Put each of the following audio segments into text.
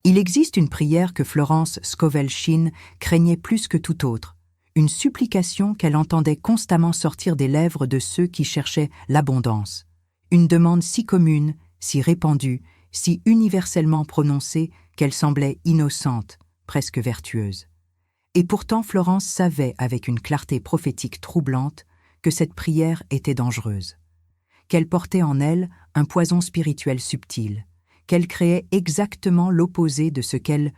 Il existe une prière que Florence Scovel Shinn craignait plus que toute autre, une supplication qu'elle entendait constamment sortir des lèvres de ceux qui cherchaient l'abondance, une demande si commune, si répandue, si universellement prononcée qu'elle semblait innocente, presque vertueuse. Et pourtant Florence savait avec une clarté prophétique troublante que cette prière était dangereuse, qu'elle portait en elle un poison spirituel subtil, qu'elle créait exactement l'opposé de ce qu'elle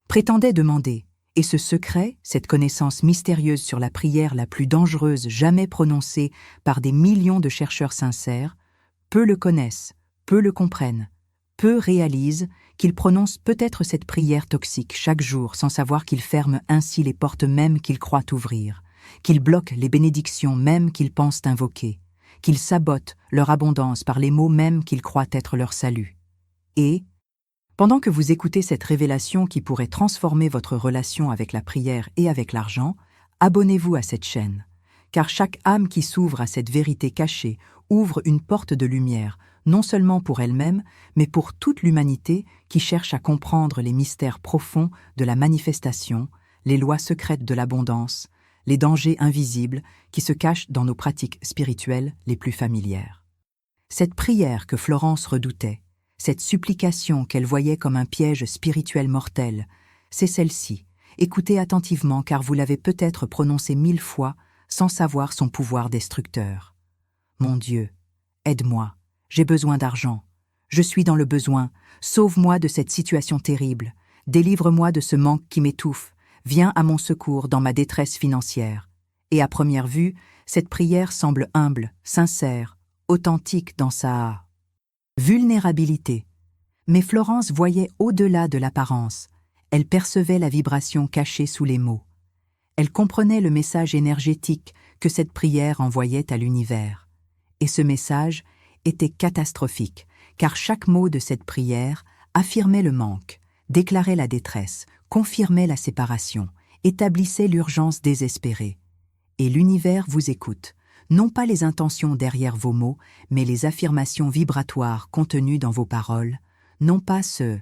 prétendait demander, et ce secret, cette connaissance mystérieuse sur la prière la plus dangereuse jamais prononcée par des millions de chercheurs sincères, peu le connaissent, peu le comprennent, peu réalisent qu'ils prononcent peut-être cette prière toxique chaque jour sans savoir qu'ils ferment ainsi les portes mêmes qu'ils croient ouvrir, qu'ils bloquent les bénédictions mêmes qu'ils pensent invoquer, qu'ils sabotent leur abondance par les mots mêmes qu'ils croient être leur salut. Et, pendant que vous écoutez cette révélation qui pourrait transformer votre relation avec la prière et avec l'argent, abonnez-vous à cette chaîne, car chaque âme qui s'ouvre à cette vérité cachée ouvre une porte de lumière, non seulement pour elle-même, mais pour toute l'humanité qui cherche à comprendre les mystères profonds de la manifestation, les lois secrètes de l'abondance, les dangers invisibles qui se cachent dans nos pratiques spirituelles les plus familières. Cette prière que Florence redoutait, cette supplication qu'elle voyait comme un piège spirituel mortel, c'est celle-ci. Écoutez attentivement car vous l'avez peut-être prononcée 1000 fois sans savoir son pouvoir destructeur. Mon Dieu, aide-moi, j'ai besoin d'argent. Je suis dans le besoin, sauve-moi de cette situation terrible, délivre-moi de ce manque qui m'étouffe, viens à mon secours dans ma détresse financière. Et à première vue, cette prière semble humble, sincère, authentique dans sa vulnérabilité. Mais Florence voyait au-delà de l'apparence. Elle percevait la vibration cachée sous les mots. Elle comprenait le message énergétique que cette prière envoyait à l'univers. Et ce message était catastrophique, car chaque mot de cette prière affirmait le manque, déclarait la détresse, confirmait la séparation, établissait l'urgence désespérée. Et l'univers vous écoute, non pas les intentions derrière vos mots, mais les affirmations vibratoires contenues dans vos paroles, non pas ce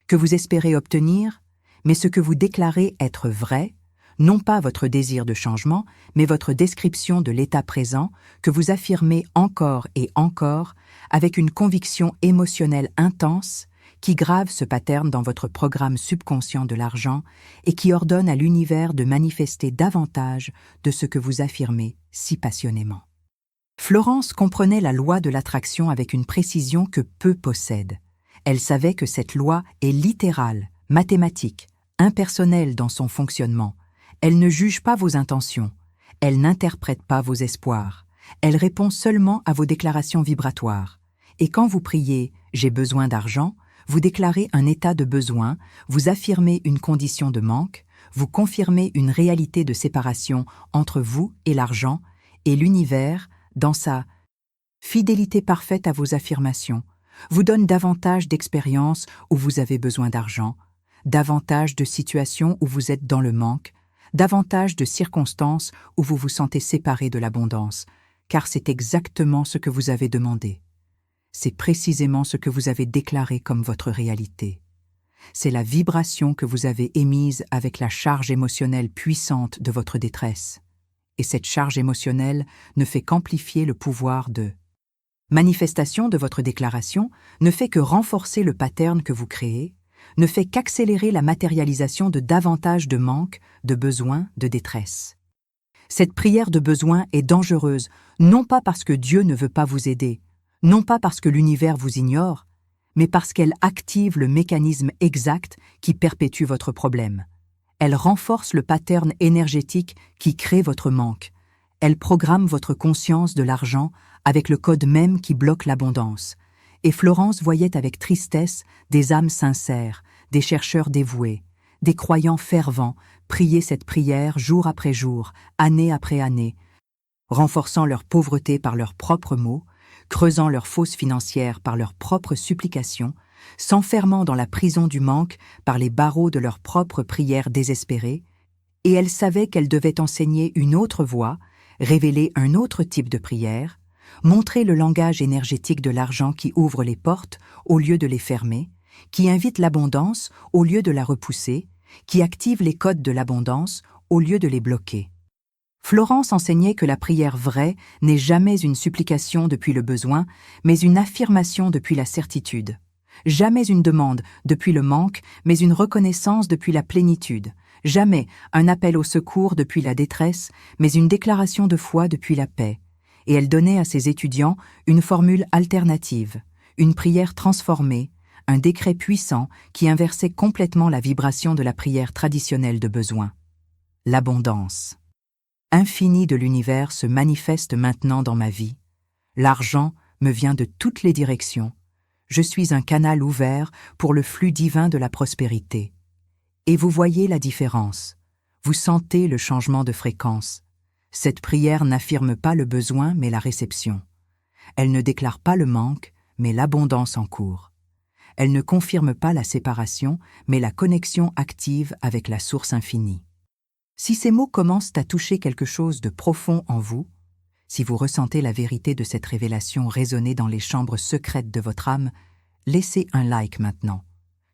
que vous espérez obtenir, mais ce que vous déclarez être vrai, non pas votre désir de changement, mais votre description de l'état présent que vous affirmez encore et encore avec une conviction émotionnelle intense qui grave ce pattern dans votre programme subconscient de l'argent et qui ordonne à l'univers de manifester davantage de ce que vous affirmez si passionnément. Florence comprenait la loi de l'attraction avec une précision que peu possèdent. Elle savait que cette loi est littérale, mathématique, impersonnelle dans son fonctionnement. Elle ne juge pas vos intentions, elle n'interprète pas vos espoirs, elle répond seulement à vos déclarations vibratoires. Et quand vous priez « j'ai besoin d'argent », vous déclarez un état de besoin, vous affirmez une condition de manque, vous confirmez une réalité de séparation entre vous et l'argent, et l'univers, dans sa fidélité parfaite à vos affirmations, vous donne davantage d'expériences où vous avez besoin d'argent, davantage de situations où vous êtes dans le manque, davantage de circonstances où vous vous sentez séparé de l'abondance, car c'est exactement ce que vous avez demandé. C'est précisément ce que vous avez déclaré comme votre réalité. C'est la vibration que vous avez émise avec la charge émotionnelle puissante de votre détresse. Et cette charge émotionnelle ne fait qu'amplifier le pouvoir de manifestation de votre déclaration, ne fait que renforcer le pattern que vous créez, ne fait qu'accélérer la matérialisation de davantage de manques, de besoins, de détresse. Cette prière de besoin est dangereuse, non pas parce que Dieu ne veut pas vous aider, non pas parce que l'univers vous ignore, mais parce qu'elle active le mécanisme exact qui perpétue votre problème. Elle renforce le pattern énergétique qui crée votre manque. Elle programme votre conscience de l'argent avec le code même qui bloque l'abondance. Et Florence voyait avec tristesse des âmes sincères, des chercheurs dévoués, des croyants fervents prier cette prière jour après jour, année après année, renforçant leur pauvreté par leurs propres mots, creusant leurs fausses financières par leurs propres supplications, s'enfermant dans la prison du manque par les barreaux de leurs propres prières désespérées, et elle savait qu'elle devait enseigner une autre voie, révéler un autre type de prière, montrer le langage énergétique de l'argent qui ouvre les portes au lieu de les fermer, qui invite l'abondance au lieu de la repousser, qui active les codes de l'abondance au lieu de les bloquer. Florence enseignait que la prière vraie n'est jamais une supplication depuis le besoin, mais une affirmation depuis la certitude. Jamais une demande depuis le manque, mais une reconnaissance depuis la plénitude. Jamais un appel au secours depuis la détresse, mais une déclaration de foi depuis la paix. Et elle donnait à ses étudiants une formule alternative, une prière transformée, un décret puissant qui inversait complètement la vibration de la prière traditionnelle de besoin. L'abondance. Infini de l'univers se manifeste maintenant dans ma vie. L'argent me vient de toutes les directions. Je suis un canal ouvert pour le flux divin de la prospérité. Et vous voyez la différence. Vous sentez le changement de fréquence. Cette prière n'affirme pas le besoin, mais la réception. Elle ne déclare pas le manque, mais l'abondance en cours. Elle ne confirme pas la séparation, mais la connexion active avec la source infinie. Si ces mots commencent à toucher quelque chose de profond en vous, si vous ressentez la vérité de cette révélation résonner dans les chambres secrètes de votre âme, laissez un like maintenant,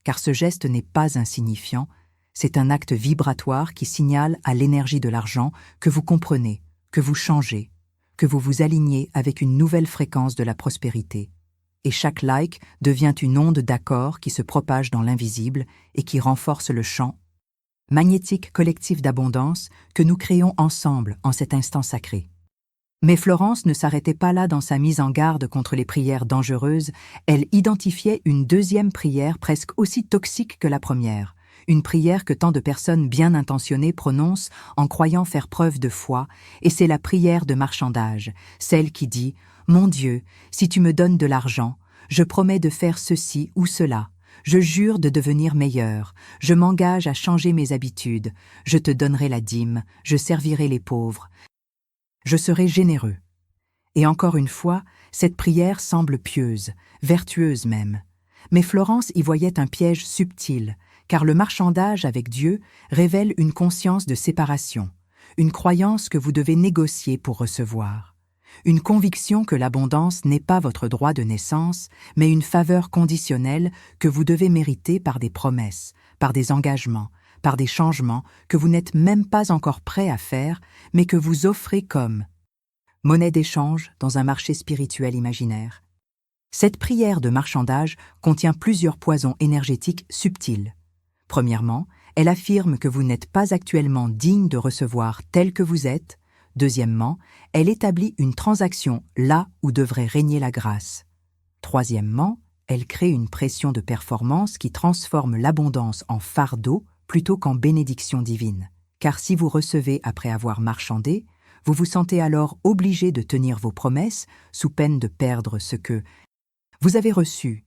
car ce geste n'est pas insignifiant, c'est un acte vibratoire qui signale à l'énergie de l'argent que vous comprenez, que vous changez, que vous vous alignez avec une nouvelle fréquence de la prospérité. Et chaque like devient une onde d'accord qui se propage dans l'invisible et qui renforce le champ magnétique collectif d'abondance que nous créons ensemble en cet instant sacré. Mais Florence ne s'arrêtait pas là dans sa mise en garde contre les prières dangereuses, elle identifiait une deuxième prière presque aussi toxique que la première, une prière que tant de personnes bien intentionnées prononcent en croyant faire preuve de foi, et c'est la prière de marchandage, celle qui dit « Mon Dieu, si tu me donnes de l'argent, je promets de faire ceci ou cela. Je jure de devenir meilleur, je m'engage à changer mes habitudes, je te donnerai la dîme, je servirai les pauvres, je serai généreux. » Et encore une fois, cette prière semble pieuse, vertueuse même. Mais Florence y voyait un piège subtil, car le marchandage avec Dieu révèle une conscience de séparation, une croyance que vous devez négocier pour recevoir. Une conviction que l'abondance n'est pas votre droit de naissance, mais une faveur conditionnelle que vous devez mériter par des promesses, par des engagements, par des changements que vous n'êtes même pas encore prêt à faire, mais que vous offrez comme monnaie d'échange dans un marché spirituel imaginaire. Cette prière de marchandage contient plusieurs poisons énergétiques subtils. Premièrement, elle affirme que vous n'êtes pas actuellement digne de recevoir tel que vous êtes. Deuxièmement, elle établit une transaction là où devrait régner la grâce. Troisièmement, elle crée une pression de performance qui transforme l'abondance en fardeau plutôt qu'en bénédiction divine. Car si vous recevez après avoir marchandé, vous vous sentez alors obligé de tenir vos promesses sous peine de perdre ce que vous avez reçu.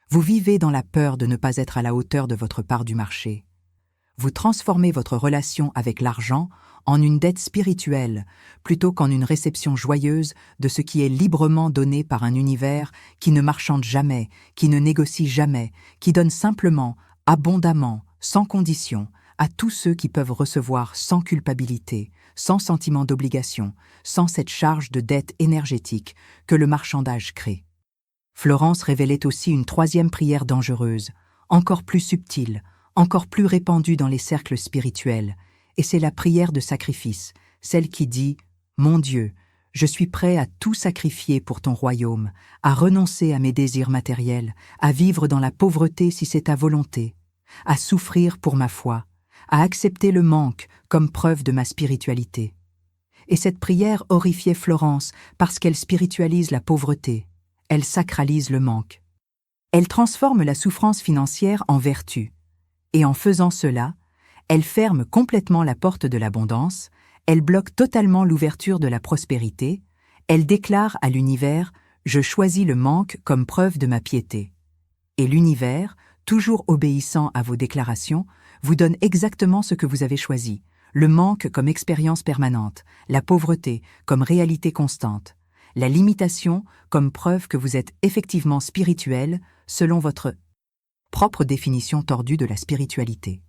Vous vivez dans la peur de ne pas être à la hauteur de votre part du marché. Vous transformez votre relation avec l'argent en une dette spirituelle, plutôt qu'en une réception joyeuse de ce qui est librement donné par un univers qui ne marchande jamais, qui ne négocie jamais, qui donne simplement, abondamment, sans condition, à tous ceux qui peuvent recevoir sans culpabilité, sans sentiment d'obligation, sans cette charge de dette énergétique que le marchandage crée. Florence révélait aussi une troisième prière dangereuse, encore plus subtile, encore plus répandue dans les cercles spirituels, et c'est la prière de sacrifice, celle qui dit « Mon Dieu, je suis prêt à tout sacrifier pour ton royaume, à renoncer à mes désirs matériels, à vivre dans la pauvreté si c'est ta volonté, à souffrir pour ma foi, à accepter le manque comme preuve de ma spiritualité. » Et cette prière horrifiait Florence parce qu'elle spiritualise la pauvreté, elle sacralise le manque. Elle transforme la souffrance financière en vertu, et en faisant cela, elle ferme complètement la porte de l'abondance, elle bloque totalement l'ouverture de la prospérité, elle déclare à l'univers « Je choisis le manque comme preuve de ma piété ». Et l'univers, toujours obéissant à vos déclarations, vous donne exactement ce que vous avez choisi, le manque comme expérience permanente, la pauvreté comme réalité constante, la limitation comme preuve que vous êtes effectivement spirituel selon votre propre définition tordue de la spiritualité.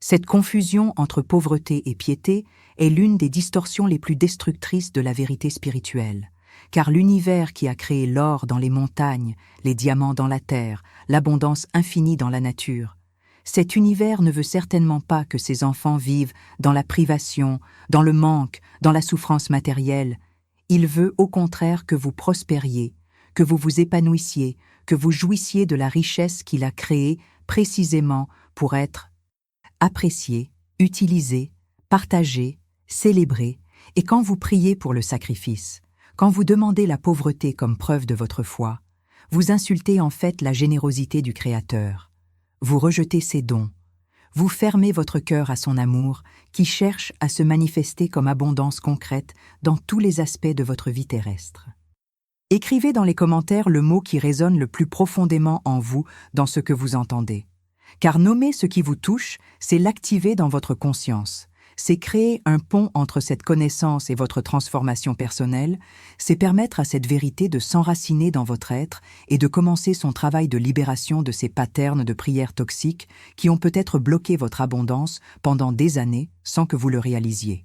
Cette confusion entre pauvreté et piété est l'une des distorsions les plus destructrices de la vérité spirituelle. car l'univers qui a créé l'or dans les montagnes, les diamants dans la terre, l'abondance infinie dans la nature, cet univers ne veut certainement pas que ses enfants vivent dans la privation, dans le manque, dans la souffrance matérielle. Il veut au contraire que vous prospériez, que vous vous épanouissiez, que vous jouissiez de la richesse qu'il a créée précisément pour être apprécié, utilisé, partagé, célébré, et quand vous priez pour le sacrifice, quand vous demandez la pauvreté comme preuve de votre foi, vous insultez en fait la générosité du Créateur. Vous rejetez ses dons. Vous fermez votre cœur à son amour qui cherche à se manifester comme abondance concrète dans tous les aspects de votre vie terrestre. Écrivez dans les commentaires le mot qui résonne le plus profondément en vous dans ce que vous entendez. Car nommer ce qui vous touche, c'est l'activer dans votre conscience. C'est créer un pont entre cette connaissance et votre transformation personnelle, c'est permettre à cette vérité de s'enraciner dans votre être et de commencer son travail de libération de ces patterns de prières toxiques qui ont peut-être bloqué votre abondance pendant des années sans que vous le réalisiez.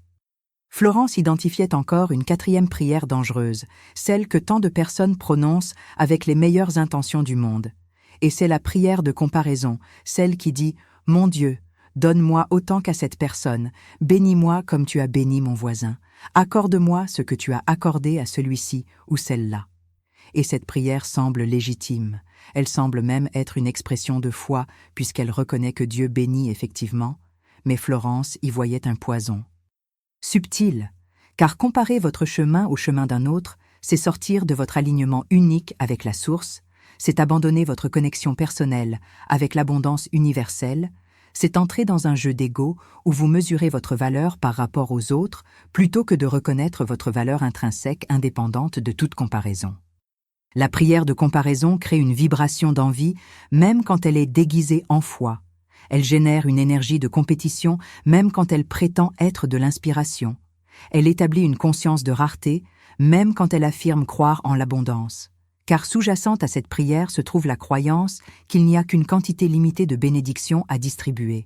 Florence identifiait encore une quatrième prière dangereuse, celle que tant de personnes prononcent avec les meilleures intentions du monde. Et c'est la prière de comparaison, celle qui dit « Mon Dieu, donne-moi autant qu'à cette personne, bénis-moi comme tu as béni mon voisin, accorde-moi ce que tu as accordé à celui-ci ou celle-là. » Et cette prière semble légitime, elle semble même être une expression de foi puisqu'elle reconnaît que Dieu bénit effectivement, mais Florence y voyait un poison. Subtil, car comparer votre chemin au chemin d'un autre, c'est sortir de votre alignement unique avec la source, c'est abandonner votre connexion personnelle avec l'abondance universelle, c'est entrer dans un jeu d'ego où vous mesurez votre valeur par rapport aux autres plutôt que de reconnaître votre valeur intrinsèque indépendante de toute comparaison. La prière de comparaison crée une vibration d'envie même quand elle est déguisée en foi. Elle génère une énergie de compétition même quand elle prétend être de l'inspiration. Elle établit une conscience de rareté même quand elle affirme croire en l'abondance. Car sous-jacente à cette prière se trouve la croyance qu'il n'y a qu'une quantité limitée de bénédictions à distribuer,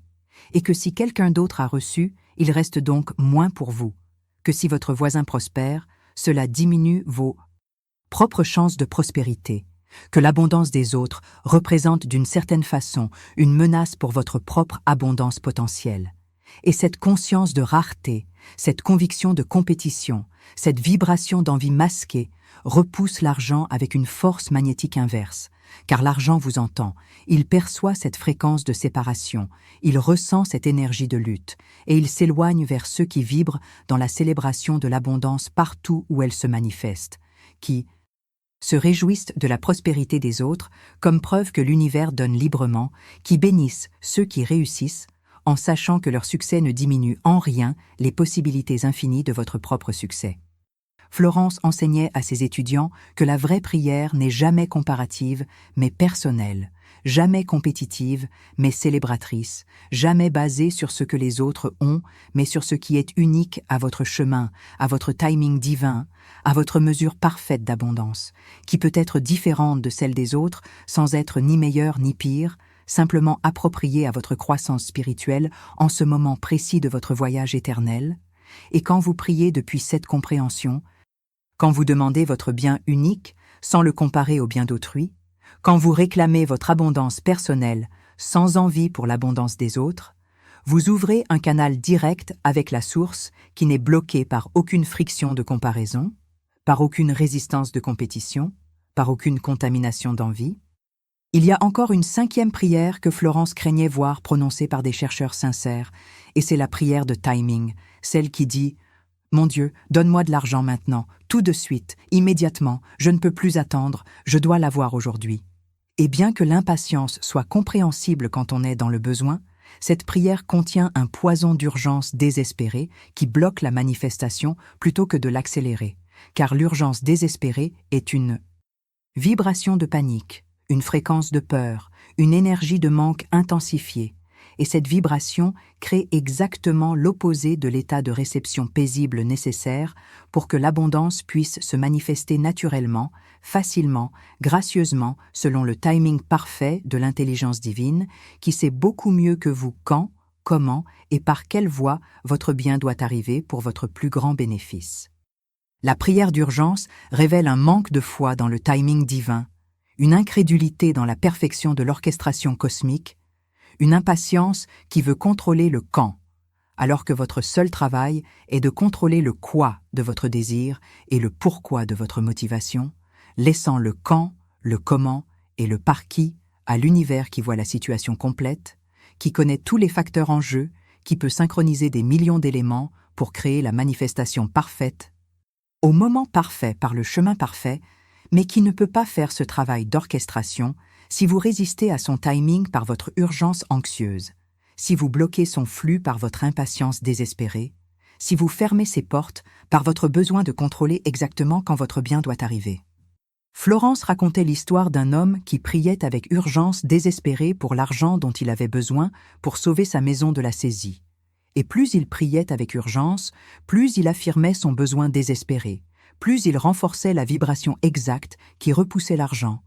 et que si quelqu'un d'autre a reçu, il reste donc moins pour vous, que si votre voisin prospère, cela diminue vos propres chances de prospérité, que l'abondance des autres représente d'une certaine façon une menace pour votre propre abondance potentielle. Et cette conscience de rareté, cette conviction de compétition, cette vibration d'envie masquée repousse l'argent avec une force magnétique inverse, car l'argent vous entend, il perçoit cette fréquence de séparation, il ressent cette énergie de lutte, et il s'éloigne vers ceux qui vibrent dans la célébration de l'abondance partout où elle se manifeste, qui se réjouissent de la prospérité des autres comme preuve que l'univers donne librement, qui bénissent ceux qui réussissent, en sachant que leur succès ne diminue en rien les possibilités infinies de votre propre succès. Florence enseignait à ses étudiants que la vraie prière n'est jamais comparative, mais personnelle, jamais compétitive, mais célébratrice, jamais basée sur ce que les autres ont, mais sur ce qui est unique à votre chemin, à votre timing divin, à votre mesure parfaite d'abondance, qui peut être différente de celle des autres sans être ni meilleure ni pire, simplement appropriée à votre croissance spirituelle en ce moment précis de votre voyage éternel. Et quand vous priez depuis cette compréhension, quand vous demandez votre bien unique sans le comparer au bien d'autrui, quand vous réclamez votre abondance personnelle sans envie pour l'abondance des autres, vous ouvrez un canal direct avec la source qui n'est bloqué par aucune friction de comparaison, par aucune résistance de compétition, par aucune contamination d'envie. Il y a encore une cinquième prière que Florence craignait voir prononcée par des chercheurs sincères, et c'est la prière de timing, celle qui dit « Mon Dieu, donne-moi de l'argent maintenant, tout de suite, immédiatement, je ne peux plus attendre, je dois l'avoir aujourd'hui. » Et bien que l'impatience soit compréhensible quand on est dans le besoin, cette prière contient un poison d'urgence désespéré qui bloque la manifestation plutôt que de l'accélérer, car l'urgence désespérée est une vibration de panique, une fréquence de peur, une énergie de manque intensifiée, et cette vibration crée exactement l'opposé de l'état de réception paisible nécessaire pour que l'abondance puisse se manifester naturellement, facilement, gracieusement, selon le timing parfait de l'intelligence divine, qui sait beaucoup mieux que vous quand, comment et par quelle voie votre bien doit arriver pour votre plus grand bénéfice. La prière d'urgence révèle un manque de foi dans le timing divin, une incrédulité dans la perfection de l'orchestration cosmique, une impatience qui veut contrôler le quand, alors que votre seul travail est de contrôler le quoi de votre désir et le pourquoi de votre motivation, laissant le quand, le comment et le par qui à l'univers qui voit la situation complète, qui connaît tous les facteurs en jeu, qui peut synchroniser des millions d'éléments pour créer la manifestation parfaite, au moment parfait par le chemin parfait, mais qui ne peut pas faire ce travail d'orchestration si vous résistez à son timing par votre urgence anxieuse, si vous bloquez son flux par votre impatience désespérée, si vous fermez ses portes par votre besoin de contrôler exactement quand votre bien doit arriver. Florence racontait l'histoire d'un homme qui priait avec urgence désespérée pour l'argent dont il avait besoin pour sauver sa maison de la saisie. Et plus il priait avec urgence, plus il affirmait son besoin désespéré, plus il renforçait la vibration exacte qui repoussait l'argent,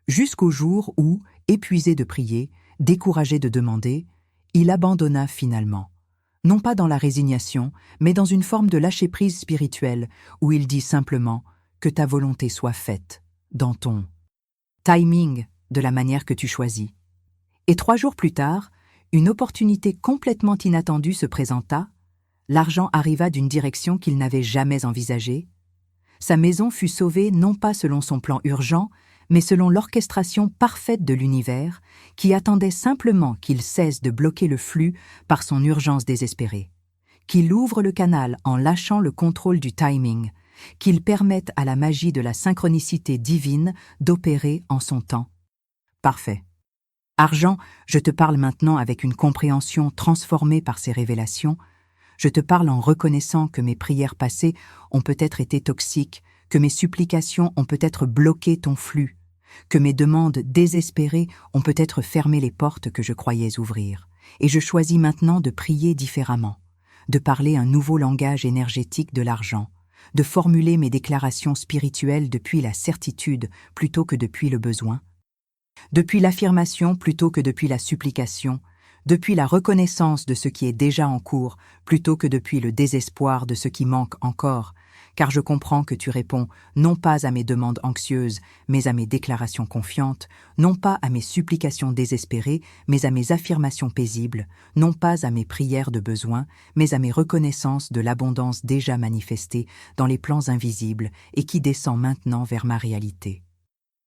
jusqu'au jour où, épuisé de prier, découragé de demander, il abandonna finalement. Non pas dans la résignation, mais dans une forme de lâcher-prise spirituelle, où il dit simplement « que ta volonté soit faite » dans ton timing de la manière que tu choisis. Et 3 jours plus tard, une opportunité complètement inattendue se présenta, l'argent arriva d'une direction qu'il n'avait jamais envisagée. Sa maison fut sauvée non pas selon son plan urgent, mais selon l'orchestration parfaite de l'univers, qui attendait simplement qu'il cesse de bloquer le flux par son urgence désespérée, qu'il ouvre le canal en lâchant le contrôle du timing, qu'il permette à la magie de la synchronicité divine d'opérer en son temps. Parfait. Argent, je te parle maintenant avec une compréhension transformée par ces révélations. Je te parle en reconnaissant que mes prières passées ont peut-être été toxiques, que mes supplications ont peut-être bloqué ton flux, que mes demandes désespérées ont peut-être fermé les portes que je croyais ouvrir. Et je choisis maintenant de prier différemment, de parler un nouveau langage énergétique de l'argent, de formuler mes déclarations spirituelles depuis la certitude plutôt que depuis le besoin, depuis l'affirmation plutôt que depuis la supplication, depuis la reconnaissance de ce qui est déjà en cours plutôt que depuis le désespoir de ce qui manque encore, car je comprends que tu réponds non pas à mes demandes anxieuses, mais à mes déclarations confiantes, non pas à mes supplications désespérées, mais à mes affirmations paisibles, non pas à mes prières de besoin, mais à mes reconnaissances de l'abondance déjà manifestée dans les plans invisibles et qui descend maintenant vers ma réalité.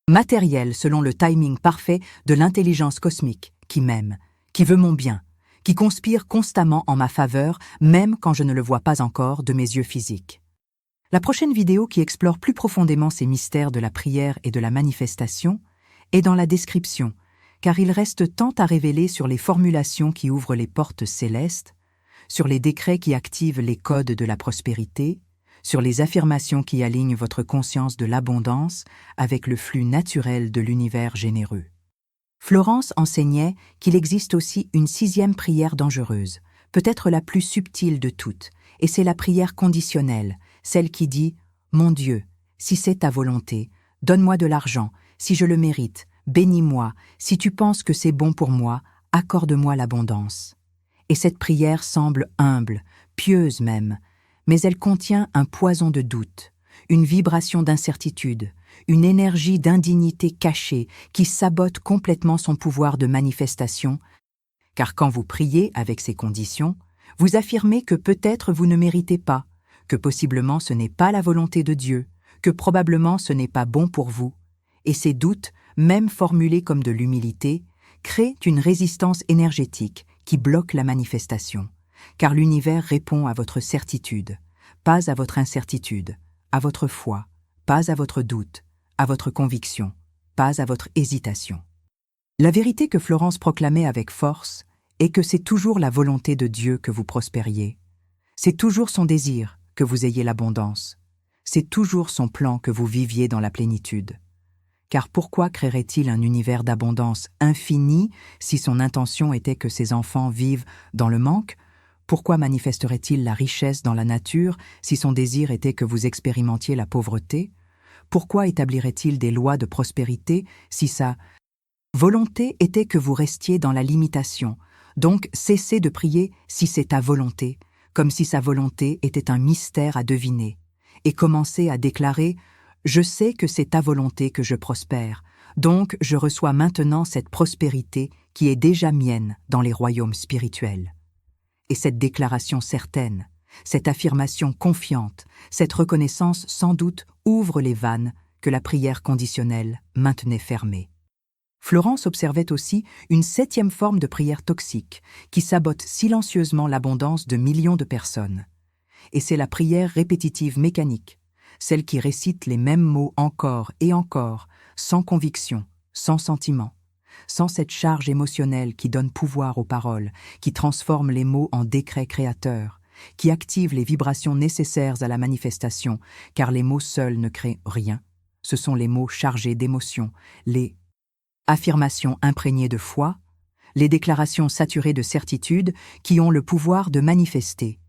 Matériel selon le timing parfait de l'intelligence cosmique qui m'aime, qui veut mon bien, qui conspire constamment en ma faveur, même quand je ne le vois pas encore de mes yeux physiques. La prochaine vidéo qui explore plus profondément ces mystères de la prière et de la manifestation est dans la description, car il reste tant à révéler sur les formulations qui ouvrent les portes célestes, sur les décrets qui activent les codes de la prospérité, sur les affirmations qui alignent votre conscience de l'abondance avec le flux naturel de l'univers généreux. Florence enseignait qu'il existe aussi une 6e prière dangereuse, peut-être la plus subtile de toutes, et c'est la prière conditionnelle, celle qui dit « Mon Dieu, si c'est ta volonté, donne-moi de l'argent, si je le mérite, bénis-moi, si tu penses que c'est bon pour moi, accorde-moi l'abondance. » Et cette prière semble humble, pieuse même, mais elle contient un poison de doute, une vibration d'incertitude, une énergie d'indignité cachée qui sabote complètement son pouvoir de manifestation, car quand vous priez avec ces conditions, vous affirmez que peut-être vous ne méritez pas, que possiblement ce n'est pas la volonté de Dieu, que probablement ce n'est pas bon pour vous, et ces doutes, même formulés comme de l'humilité, créent une résistance énergétique qui bloque la manifestation, car l'univers répond à votre certitude, pas à votre incertitude, à votre foi, pas à votre doute, à votre conviction, pas à votre hésitation. La vérité que Florence proclamait avec force est que c'est toujours la volonté de Dieu que vous prospériez. C'est toujours son désir que vous ayez l'abondance. C'est toujours son plan que vous viviez dans la plénitude. Car pourquoi créerait-il un univers d'abondance infini si son intention était que ses enfants vivent dans le manque? Pourquoi manifesterait-il la richesse dans la nature si son désir était que vous expérimentiez la pauvreté? Pourquoi établirait-il des lois de prospérité si sa volonté était que vous restiez dans la limitation? Donc cessez de prier si c'est ta volonté, comme si sa volonté était un mystère à deviner. et commencez à déclarer « Je sais que c'est ta volonté que je prospère, donc je reçois maintenant cette prospérité qui est déjà mienne dans les royaumes spirituels. » Et cette déclaration certaine, cette affirmation confiante, cette reconnaissance sans doute ouvre les vannes que la prière conditionnelle maintenait fermées. Florence observait aussi une 7e forme de prière toxique qui sabote silencieusement l'abondance de millions de personnes. Et c'est la prière répétitive mécanique, celle qui récite les mêmes mots encore et encore, sans conviction, sans sentiment, sans cette charge émotionnelle qui donne pouvoir aux paroles, qui transforme les mots en décrets créateurs, qui active les vibrations nécessaires à la manifestation, car les mots seuls ne créent rien. Ce sont les mots chargés d'émotions, les affirmations imprégnées de foi, les déclarations saturées de certitude qui ont le pouvoir de manifester.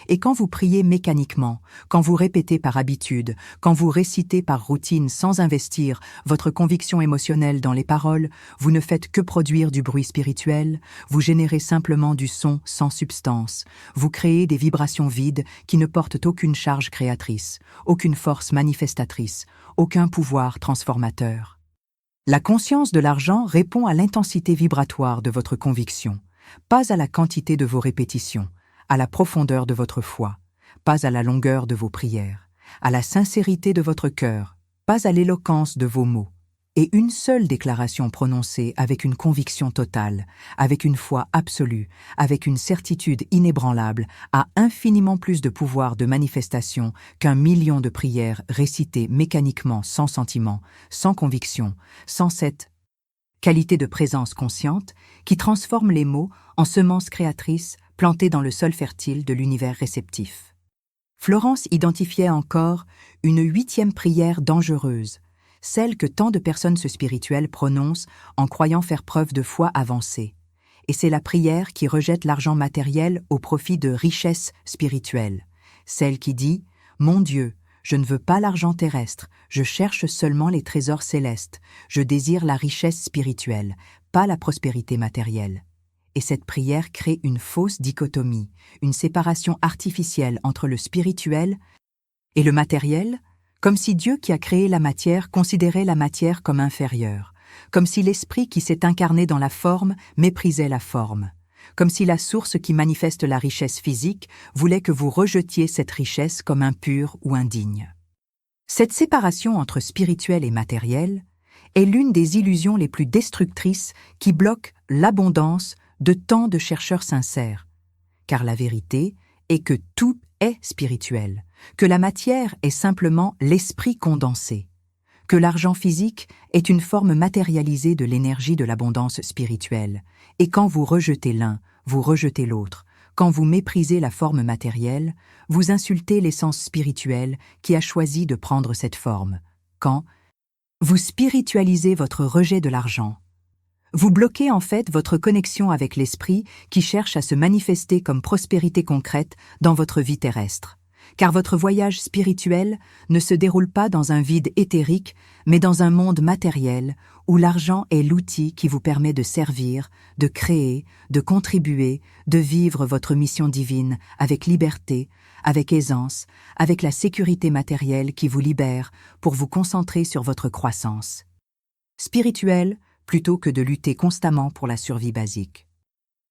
Et quand vous priez mécaniquement, quand vous répétez par habitude, quand vous récitez par routine sans investir votre conviction émotionnelle dans les paroles, vous ne faites que produire du bruit spirituel, vous générez simplement du son sans substance, vous créez des vibrations vides qui ne portent aucune charge créatrice, aucune force manifestatrice, aucun pouvoir transformateur. La conscience de l'argent répond à l'intensité vibratoire de votre conviction, pas à la quantité de vos répétitions, à la profondeur de votre foi, pas à la longueur de vos prières, à la sincérité de votre cœur, pas à l'éloquence de vos mots. Et une seule déclaration prononcée avec une conviction totale, avec une foi absolue, avec une certitude inébranlable, a infiniment plus de pouvoir de manifestation qu'un million de prières récitées mécaniquement sans sentiment, sans conviction, sans cette qualité de présence consciente qui transforme les mots en semences créatrices plantées dans le sol fertile de l'univers réceptif. Florence identifiait encore une 8e prière dangereuse, celle que tant de personnes spirituelles prononcent en croyant faire preuve de foi avancée. Et c'est la prière qui rejette l'argent matériel au profit de richesses spirituelles, celle qui dit « Mon Dieu, je ne veux pas l'argent terrestre, je cherche seulement les trésors célestes, je désire la richesse spirituelle, pas la prospérité matérielle. » Et cette prière crée une fausse dichotomie, une séparation artificielle entre le spirituel et le matériel, comme si Dieu qui a créé la matière considérait la matière comme inférieure, comme si l'esprit qui s'est incarné dans la forme méprisait la forme, comme si la source qui manifeste la richesse physique voulait que vous rejetiez cette richesse comme impure ou indigne. Cette séparation entre spirituel et matériel est l'une des illusions les plus destructrices qui bloquent l'abondance de tant de chercheurs sincères, car la vérité est que tout est spirituel, que la matière est simplement l'esprit condensé, que l'argent physique est une forme matérialisée de l'énergie de l'abondance spirituelle, et quand vous rejetez l'un, vous rejetez l'autre, quand vous méprisez la forme matérielle, vous insultez l'essence spirituelle qui a choisi de prendre cette forme, quand vous spiritualisez votre rejet de l'argent. Vous bloquez en fait votre connexion avec l'esprit qui cherche à se manifester comme prospérité concrète dans votre vie terrestre. Car votre voyage spirituel ne se déroule pas dans un vide éthérique, mais dans un monde matériel où l'argent est l'outil qui vous permet de servir, de créer, de contribuer, de vivre votre mission divine avec liberté, avec aisance, avec la sécurité matérielle qui vous libère pour vous concentrer sur votre croissance spirituelle, plutôt que de lutter constamment pour la survie basique.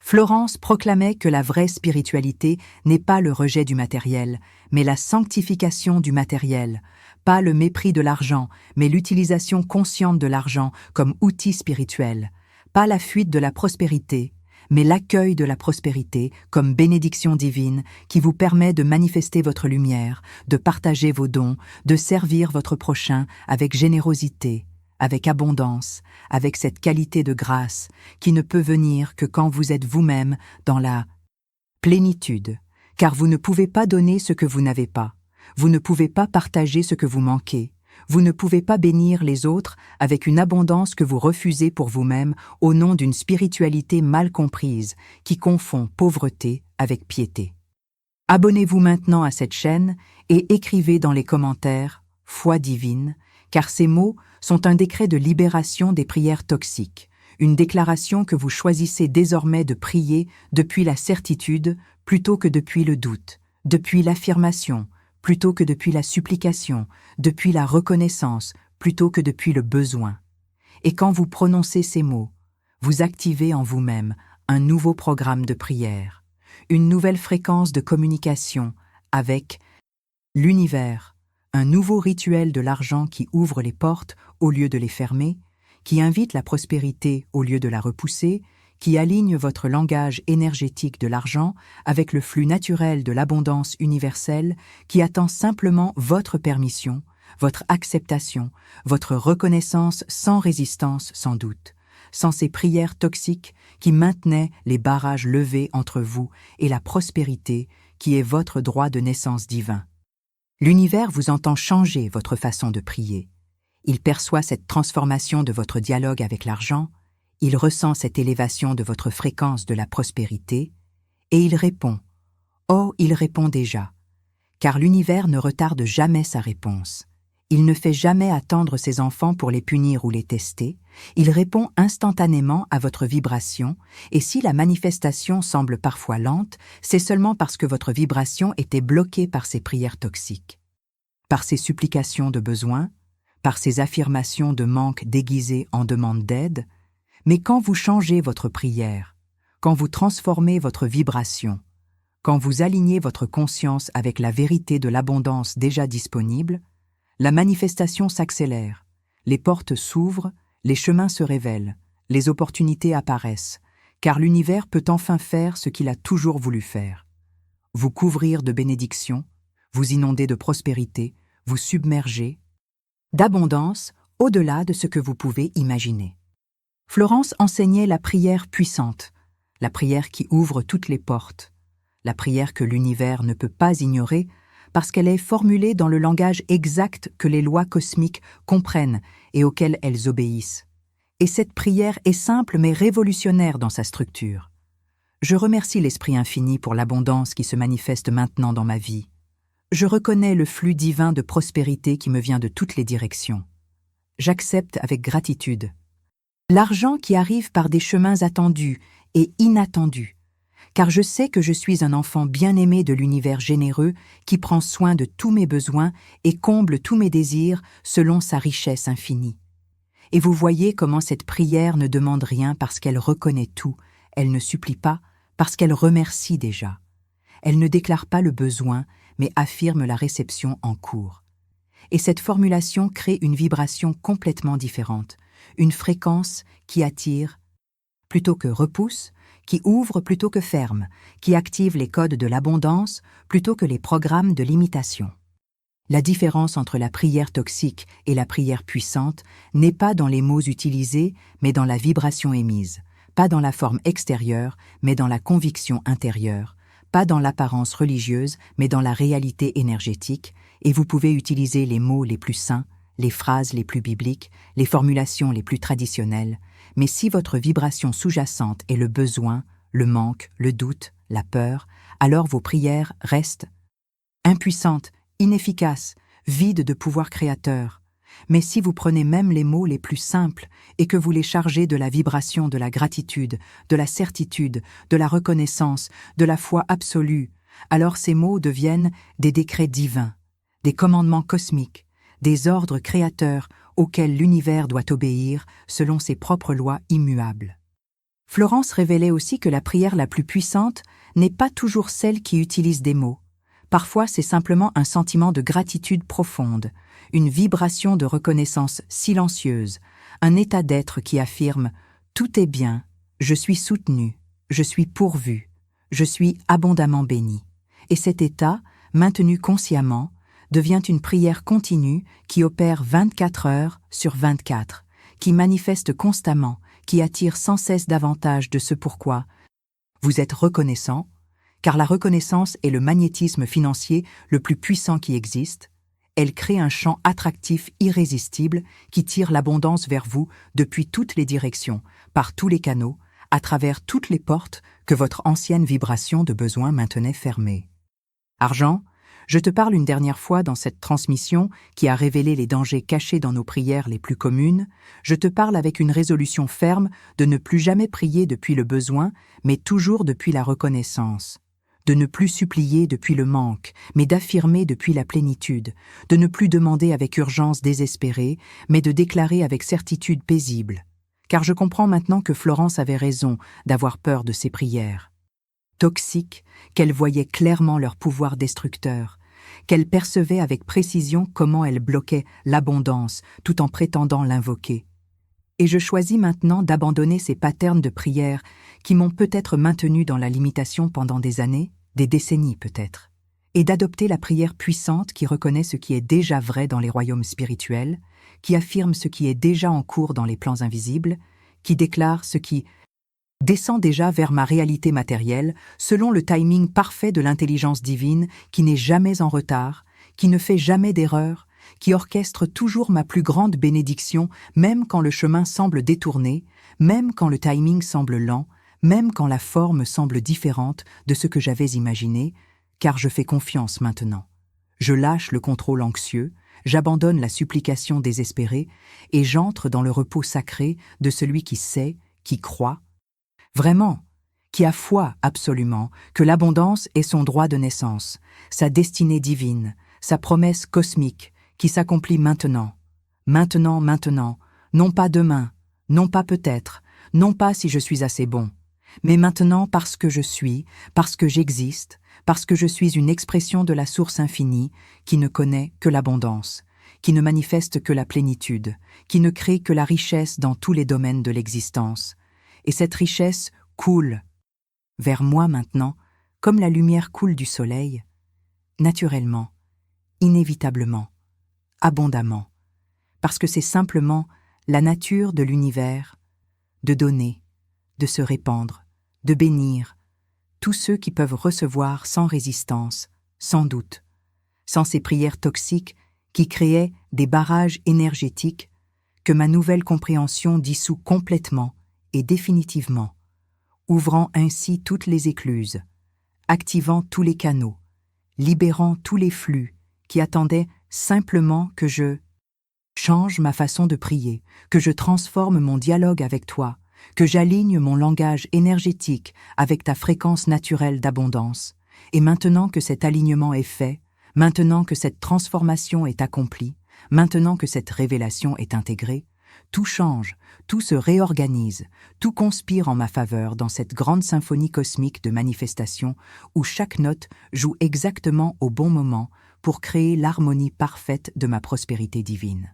Florence proclamait que la vraie spiritualité n'est pas le rejet du matériel, mais la sanctification du matériel, pas le mépris de l'argent, mais l'utilisation consciente de l'argent comme outil spirituel, pas la fuite de la prospérité, mais l'accueil de la prospérité comme bénédiction divine qui vous permet de manifester votre lumière, de partager vos dons, de servir votre prochain avec générosité, avec abondance, avec cette qualité de grâce qui ne peut venir que quand vous êtes vous-même dans la plénitude, car vous ne pouvez pas donner ce que vous n'avez pas, vous ne pouvez pas partager ce que vous manquez, vous ne pouvez pas bénir les autres avec une abondance que vous refusez pour vous-même au nom d'une spiritualité mal comprise qui confond pauvreté avec piété. Abonnez-vous maintenant à cette chaîne et écrivez dans les commentaires « Foi divine », car ces mots sont un décret de libération des prières toxiques, une déclaration que vous choisissez désormais de prier depuis la certitude plutôt que depuis le doute, depuis l'affirmation plutôt que depuis la supplication, depuis la reconnaissance, plutôt que depuis le besoin. Et quand vous prononcez ces mots, vous activez en vous-même un nouveau programme de prière, une nouvelle fréquence de communication avec l'univers, un nouveau rituel de l'argent qui ouvre les portes au lieu de les fermer, qui invite la prospérité au lieu de la repousser, qui aligne votre langage énergétique de l'argent avec le flux naturel de l'abondance universelle qui attend simplement votre permission, votre acceptation, votre reconnaissance sans résistance sans doute, sans ces prières toxiques qui maintenaient les barrages levés entre vous et la prospérité qui est votre droit de naissance divin. L'univers vous entend changer votre façon de prier. Il perçoit cette transformation de votre dialogue avec l'argent, il ressent cette élévation de votre fréquence de la prospérité, et il répond. Oh, il répond déjà, car l'univers ne retarde jamais sa réponse. Il ne fait jamais attendre ses enfants pour les punir ou les tester, il répond instantanément à votre vibration, et si la manifestation semble parfois lente, c'est seulement parce que votre vibration était bloquée par ces prières toxiques. Par ces supplications de besoin, par ces affirmations de manque déguisées en demande d'aide, mais quand vous changez votre prière, quand vous transformez votre vibration, quand vous alignez votre conscience avec la vérité de l'abondance déjà disponible, la manifestation s'accélère, les portes s'ouvrent, les chemins se révèlent, les opportunités apparaissent, car l'univers peut enfin faire ce qu'il a toujours voulu faire. Vous couvrir de bénédictions, vous inonder de prospérité, vous submerger d'abondance au-delà de ce que vous pouvez imaginer. Florence enseignait la prière puissante, la prière qui ouvre toutes les portes, la prière que l'univers ne peut pas ignorer parce qu'elle est formulée dans le langage exact que les lois cosmiques comprennent et auquel elles obéissent. Et cette prière est simple mais révolutionnaire dans sa structure. Je remercie l'Esprit infini pour l'abondance qui se manifeste maintenant dans ma vie. Je reconnais le flux divin de prospérité qui me vient de toutes les directions. J'accepte avec gratitude l'argent qui arrive par des chemins attendus et inattendus, car je sais que je suis un enfant bien-aimé de l'univers généreux qui prend soin de tous mes besoins et comble tous mes désirs selon sa richesse infinie. Et vous voyez comment cette prière ne demande rien parce qu'elle reconnaît tout, elle ne supplie pas parce qu'elle remercie déjà. Elle ne déclare pas le besoin, mais affirme la réception en cours. Et cette formulation crée une vibration complètement différente, une fréquence qui attire plutôt que repousse, qui ouvre plutôt que ferme, qui active les codes de l'abondance plutôt que les programmes de limitation. La différence entre la prière toxique et la prière puissante n'est pas dans les mots utilisés, mais dans la vibration émise, pas dans la forme extérieure, mais dans la conviction intérieure, pas dans l'apparence religieuse, mais dans la réalité énergétique, et vous pouvez utiliser les mots les plus saints, les phrases les plus bibliques, les formulations les plus traditionnelles, mais si votre vibration sous-jacente est le besoin, le manque, le doute, la peur, alors vos prières restent impuissantes, inefficaces, vides de pouvoir créateur. Mais si vous prenez même les mots les plus simples et que vous les chargez de la vibration de la gratitude, de la certitude, de la reconnaissance, de la foi absolue, alors ces mots deviennent des décrets divins, des commandements cosmiques, des ordres créateurs auxquels l'univers doit obéir selon ses propres lois immuables. Florence révélait aussi que la prière la plus puissante n'est pas toujours celle qui utilise des mots. Parfois, c'est simplement un sentiment de gratitude profonde, une vibration de reconnaissance silencieuse, un état d'être qui affirme « Tout est bien, je suis soutenu, je suis pourvu, je suis abondamment béni ». Et cet état, maintenu consciemment, devient une prière continue qui opère 24 heures sur 24, qui manifeste constamment, qui attire sans cesse davantage de ce pourquoi vous êtes reconnaissant, car la reconnaissance est le magnétisme financier le plus puissant qui existe. Elle crée un champ attractif irrésistible qui tire l'abondance vers vous depuis toutes les directions, par tous les canaux, à travers toutes les portes que votre ancienne vibration de besoin maintenait fermées. Argent, je te parle une dernière fois dans cette transmission qui a révélé les dangers cachés dans nos prières les plus communes, je te parle avec une résolution ferme de ne plus jamais prier depuis le besoin, mais toujours depuis la reconnaissance, de ne plus supplier depuis le manque, mais d'affirmer depuis la plénitude, de ne plus demander avec urgence désespérée, mais de déclarer avec certitude paisible. Car je comprends maintenant que Florence avait raison d'avoir peur de ses prières. Toxiques, qu'elle voyait clairement leur pouvoir destructeur, qu'elle percevait avec précision comment elle bloquait l'abondance tout en prétendant l'invoquer. Et je choisis maintenant d'abandonner ces patterns de prière qui m'ont peut-être maintenu dans la limitation pendant des années, des décennies peut-être, et d'adopter la prière puissante qui reconnaît ce qui est déjà vrai dans les royaumes spirituels, qui affirme ce qui est déjà en cours dans les plans invisibles, qui déclare ce qui descend déjà vers ma réalité matérielle selon le timing parfait de l'intelligence divine qui n'est jamais en retard, qui ne fait jamais d'erreur, qui orchestre toujours ma plus grande bénédiction, même quand le chemin semble détourné, même quand le timing semble lent, même quand la forme semble différente de ce que j'avais imaginé, car je fais confiance maintenant. Je lâche le contrôle anxieux, j'abandonne la supplication désespérée et j'entre dans le repos sacré de celui qui sait, qui croit, vraiment, qui a foi absolument que l'abondance est son droit de naissance, sa destinée divine, sa promesse cosmique, qui s'accomplit maintenant, non pas demain, non pas peut-être, non pas si je suis assez bon, mais maintenant parce que je suis, parce que j'existe, parce que je suis une expression de la source infinie qui ne connaît que l'abondance, qui ne manifeste que la plénitude, qui ne crée que la richesse dans tous les domaines de l'existence. Et cette richesse coule vers moi maintenant, comme la lumière coule du soleil, naturellement, inévitablement, abondamment, parce que c'est simplement la nature de l'univers de donner, de se répandre, de bénir, tous ceux qui peuvent recevoir sans résistance, sans doute, sans ces prières toxiques qui créaient des barrages énergétiques que ma nouvelle compréhension dissout complètement et définitivement, ouvrant ainsi toutes les écluses, activant tous les canaux, libérant tous les flux qui attendaient simplement que je change ma façon de prier, que je transforme mon dialogue avec toi, que j'aligne mon langage énergétique avec ta fréquence naturelle d'abondance. Et maintenant que cet alignement est fait, maintenant que cette transformation est accomplie, maintenant que cette révélation est intégrée, tout change, tout se réorganise, tout conspire en ma faveur dans cette grande symphonie cosmique de manifestation où chaque note joue exactement au bon moment pour créer l'harmonie parfaite de ma prospérité divine.